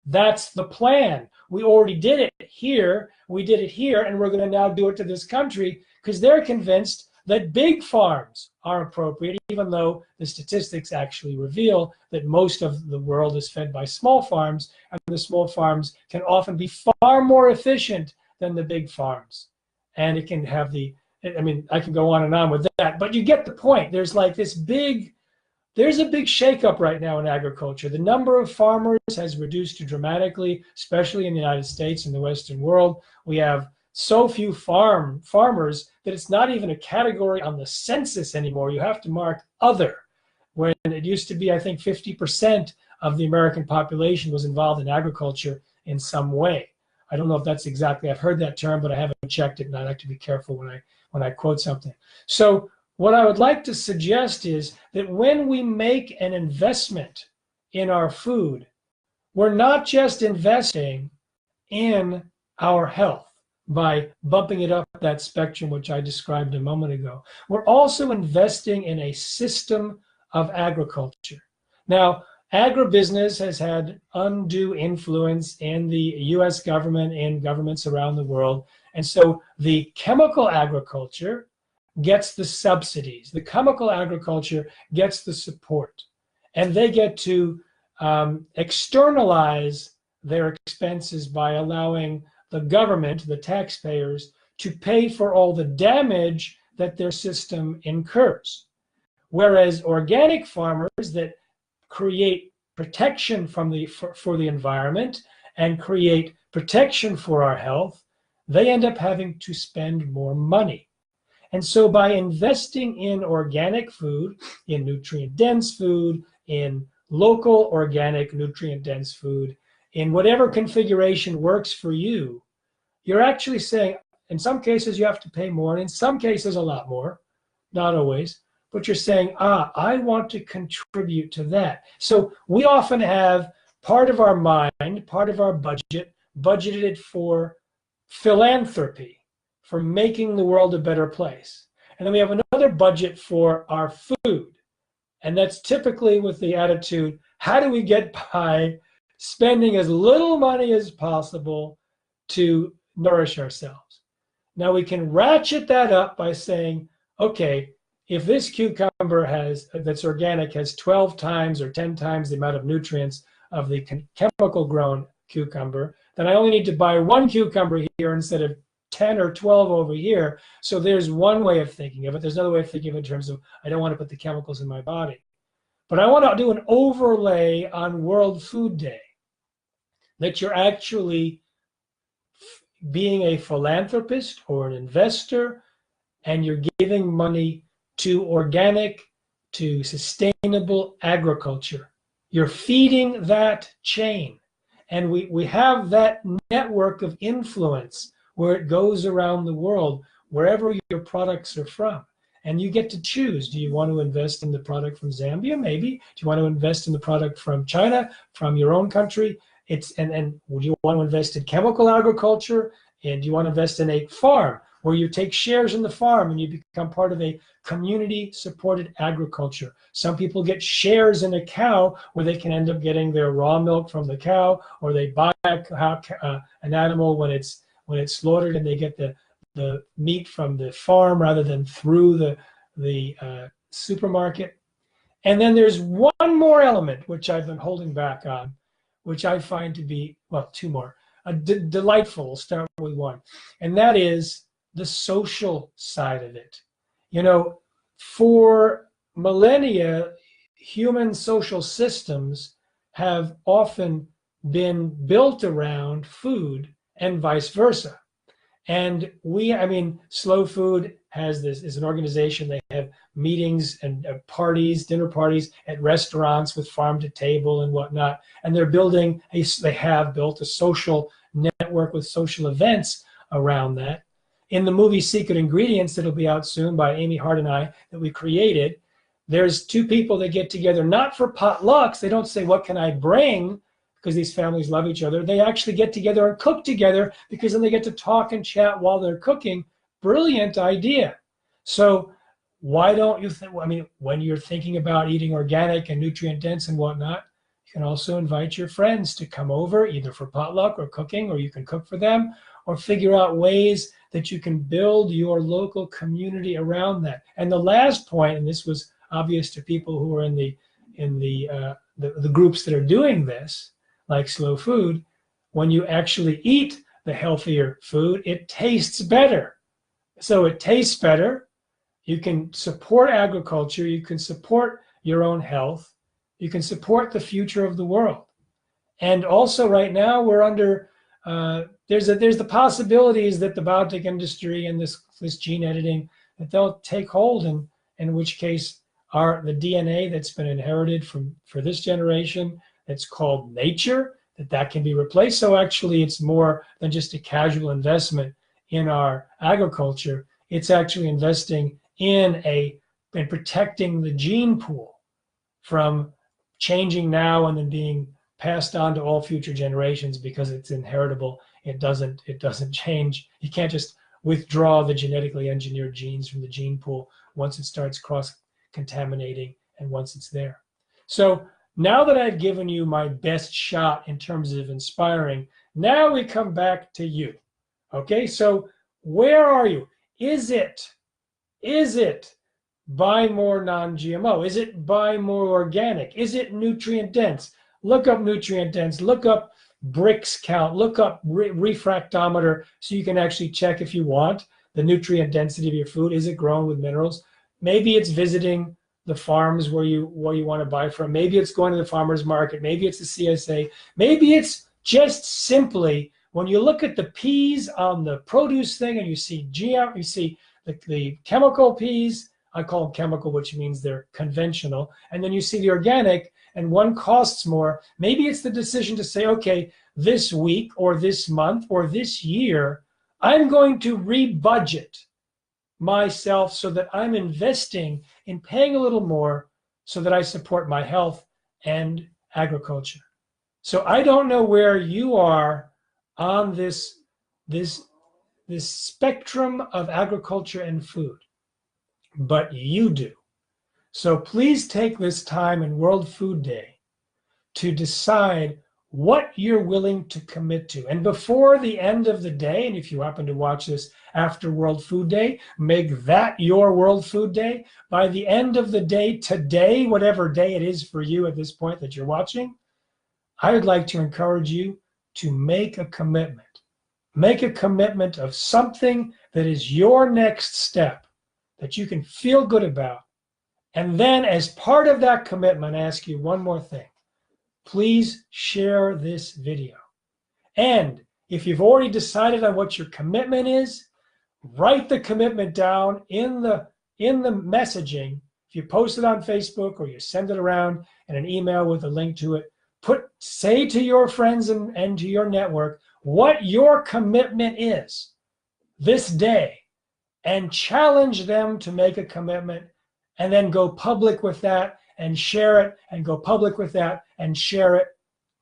That's the plan. We already did it here. We did it here, and we're going to now do it to this country because they're convinced that big farms are appropriate, even though the statistics actually reveal that most of the world is fed by small farms, and the small farms can often be far more efficient than the big farms. And it can have the, I mean, I can go on and on with that, but you get the point. There's like this big, there's a big shakeup right now in agriculture. The number of farmers has reduced dramatically, especially in the United States and the Western world. We have so few farmers that it's not even a category on the census anymore. You have to mark other, when it used to be, I think, 50% of the American population was involved in agriculture in some way. I don't know if that's exactly, I've heard that term, but I haven't checked it, and I like to be careful when I quote something. So what I would like to suggest is that when we make an investment in our food, we're not just investing in our health by bumping it up that spectrum, which I described a moment ago. We're also investing in a system of agriculture. Now, agribusiness has had undue influence in the US government and governments around the world. And so the chemical agriculture gets the subsidies. The chemical agriculture gets the support. And they get to externalize their expenses by allowing the government, the taxpayers, to pay for all the damage that their system incurs. Whereas organic farmers that create protection from for the environment and create protection for our health, they end up having to spend more money. And so by investing in organic food, in nutrient-dense food, in local organic nutrient-dense food, in whatever configuration works for you, you're actually saying, in some cases you have to pay more, and in some cases a lot more, not always, but you're saying, I want to contribute to that. So we often have part of our mind, part of our budget, budgeted for philanthropy, for making the world a better place. And then we have another budget for our food. And that's typically with the attitude, how do we get by spending as little money as possible to nourish ourselves? Now we can ratchet that up by saying, okay, if this cucumber that's organic has 12 times or 10 times the amount of nutrients of the chemical grown cucumber, then I only need to buy one cucumber here instead of 10 or 12 over here. So there's one way of thinking of it. There's another way of thinking of it in terms of, I don't want to put the chemicals in my body. But I want to do an overlay on World Food Day, that you're actually being a philanthropist or an investor, and you're giving money to organic, to sustainable agriculture. You're feeding that chain. And we have that network of influence where it goes around the world, wherever your products are from. And you get to choose. Do you want to invest in the product from Zambia? Maybe. Do you want to invest in the product from China, from your own country? And would you want to invest in chemical agriculture? And do you want to invest in a farm where you take shares in the farm and you become part of a community-supported agriculture? Some people get shares in a cow where they can end up getting their raw milk from the cow, or they buy an animal when it's slaughtered and they get the meat from the farm rather than through the supermarket. And then there's one more element which I've been holding back on, which I find to be, well, two more, delightful. We'll start with one, and that is the social side of it. You know, for millennia, human social systems have often been built around food and vice versa. And Slow Food is an organization. They have meetings and parties, dinner parties at restaurants with farm to table and whatnot. And they have built a social network with social events around that. In the movie Secret Ingredients, that'll be out soon by Amy Hart and I, that we created, there's two people that get together, not for potlucks. They don't say, what can I bring? Because these families love each other. They actually get together and cook together, because then they get to talk and chat while they're cooking. Brilliant idea. So why don't you think, when you're thinking about eating organic and nutrient dense and whatnot, can also invite your friends to come over, either for potluck or cooking, or you can cook for them, or figure out ways that you can build your local community around that. And the last point, and this was obvious to people who are in the groups that are doing this, like Slow Food, when you actually eat the healthier food, it tastes better. So it tastes better. You can support agriculture. You can support your own health. You can support the future of the world. And also right now we're under, there's the possibilities that the biotech industry and this gene editing, that they'll take hold, and in which case the DNA that's been inherited for this generation, that's called nature, that can be replaced. So actually it's more than just a casual investment in our agriculture. It's actually investing in protecting the gene pool from changing now and then being passed on to all future generations, because it's inheritable. It doesn't change. You can't just withdraw the genetically engineered genes from the gene pool once it starts cross-contaminating and once it's there. So now that I've given you my best shot in terms of inspiring, now we come back to you. Okay, so where are you? Is it buy more non-GMO? Is it buy more organic? Is it nutrient dense? Look up nutrient dense, look up Brix count, look up refractometer, so you can actually check, if you want, the nutrient density of your food. Is it grown with minerals? Maybe it's visiting the farms where you want to buy from. Maybe it's going to the farmer's market. Maybe it's the CSA. Maybe it's just simply, when you look at the peas on the produce thing and you see GM, you see the chemical peas, I call them chemical, which means they're conventional, and then you see the organic, and one costs more. Maybe it's the decision to say, okay, this week or this month or this year, I'm going to rebudget myself so that I'm investing in paying a little more so that I support my health and agriculture. So I don't know where you are on this spectrum of agriculture and food, but you do. So please take this time in World Food Day to decide what you're willing to commit to. And before the end of the day, and if you happen to watch this after World Food Day, make that your World Food Day. By the end of the day today, whatever day it is for you at this point that you're watching, I would like to encourage you to make a commitment. Make a commitment of something that is your next step that you can feel good about. And then as part of that commitment, I ask you one more thing. Please share this video. And if you've already decided on what your commitment is, write the commitment down in the messaging. If you post it on Facebook or you send it around in an email with a link to it, say to your friends and to your network what your commitment is this day, and challenge them to make a commitment, and then go public with that and share it, and go public with that and share it.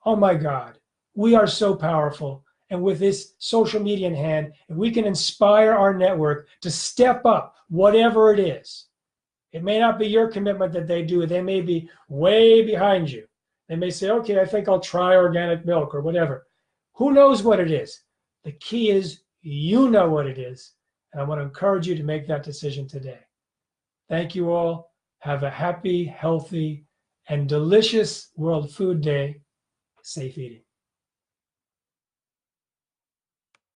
Oh my God, we are so powerful. And with this social media in hand, if we can inspire our network to step up, whatever it is. It may not be your commitment that they do. They may be way behind you. They may say, okay, I think I'll try organic milk or whatever. Who knows what it is? The key is you know what it is. And I want to encourage you to make that decision today. Thank you all. Have a happy, healthy, and delicious World Food Day. Safe eating.